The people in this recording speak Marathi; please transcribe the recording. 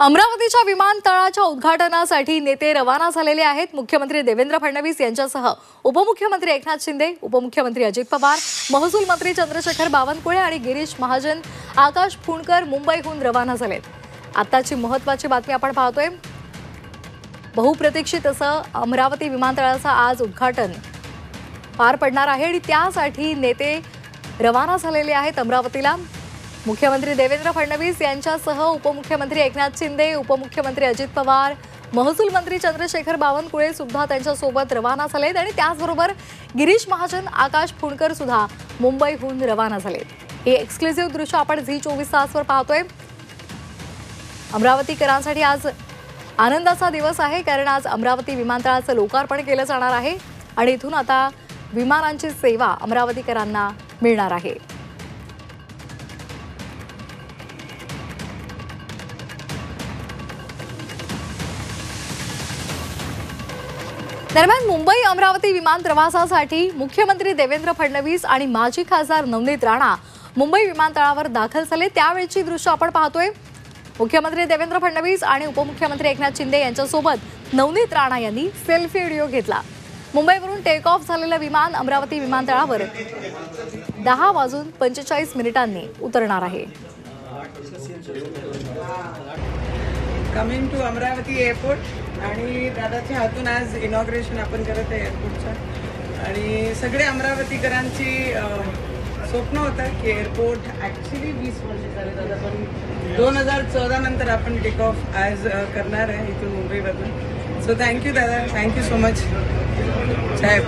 अमरावतीच्या विमानतळाच्या उद्घाटनासाठी नेते रवाना झालेले आहेत। मुख्यमंत्री देवेंद्र फडणवीस यांच्यासह उपमुख्यमंत्री एकनाथ शिंदे, उपमुख्यमंत्री अजित पवार, महसूल मंत्री चंद्रशेखर बावनकुळे आणि गिरीश महाजन, आकाश फुंडकर मुंबईहून रवाना झालेत। आताची महत्त्वाची बातमी आपण पाहतोय। बहुप्रतीक्षित असं अमरावती विमानतळाचं आज उद्घाटन पार पडणार आहे आणि त्यासाठी नेते रवाना झालेले आहेत अमरावतीला। मुख्यमंत्री देवेंद्र फडणवीस यांच्यासह उपमुख्यमंत्री एकनाथ शिंदे, उपमुख्यमंत्री अजित पवार, महसूल मंत्री चंद्रशेखर बावनकुळे सुद्धा त्यांच्यासोबत रवाना झालेत आणि त्याचबरोबर गिरीश महाजन, आकाश फुंडकर सुद्धा मुंबईहून रवाना झालेत। हे एक्सक्लुझिव्ह दृश्य आपण झी24 तासवर पाहतोय। अमरावतीकरांसाठी आज आनंदाचा दिवस आहे, कारण आज अमरावती विमानतळाचं लोकार्पण केलं जाणार आहे आणि इथून आता विमानांची सेवा अमरावतीकरांना मिळणार आहे। दरम्यान मुंबई अमरावती विमान प्रवासासाठी मुख्यमंत्री देवेंद्र फडणवीस आणि माजी खासदार नवनीत राणा मुंबई विमानतळावर दाखल झाले, त्यावेळची दृश्य आपण पाहतोय। मुख्यमंत्री देवेंद्र फडणवीस आणि उपमुख्यमंत्री एकनाथ शिंदे यांच्यासोबत नवनीत राणा यांनी सेल्फी व्हिडिओ घेतला। मुंबईवरून टेक ऑफ झालेलं विमान अमरावती विमानतळावर 10:45 उतरणार आहे। कमिंग टू अमरावती एअरपोर्ट आणि दादाच्या हातून आज इनॉग्रेशन आपण करत आहे एअरपोर्टचं आणि सगळे अमरावतीकरांची स्वप्न होतं की एअरपोर्ट ॲक्च्युली 20 वर्ष झाले दादा, पण 2014 नंतर आपण टेक ऑफ आज करणार आहे इथून मुंबईमधून। सो थँक्यू दादा, थँक्यू सो मच साहेब।